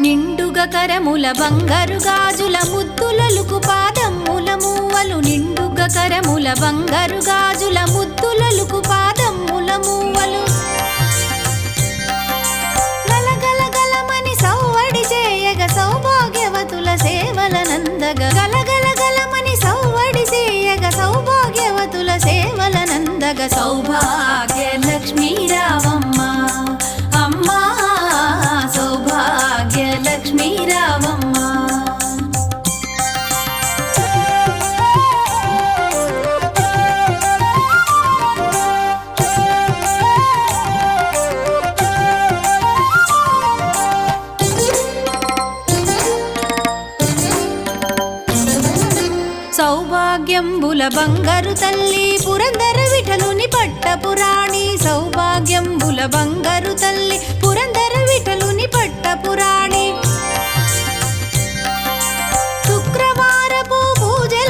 నిండుగా కరముల బంగారు గాజుల ముద్దులలుకు పాదమ్ముల మూవలు నిండుగా కరముల బంగారు గాజుల ముద్దులలుకు పాదమ్ముల మూవలు గలగల గలమని సౌవడి చేయగ సౌభాగ్యవతుల సేవలనందగ గలగల గలమని సౌవడి చేయగ సౌభాగ్యవతుల సేవలనందగ సౌభాగ్య లక్ష్మీ రావమ్మ అమ్మా సౌభాగ్య లక్ష్మీ రావమ్మ సౌభాగ్యంబుల బంగారు తల్లి పురందర విఠలుని పట్టపురాణి సౌభాగ్యంబుల బంగారు తల్లి పురందర విఠలుని పట్టపురాణి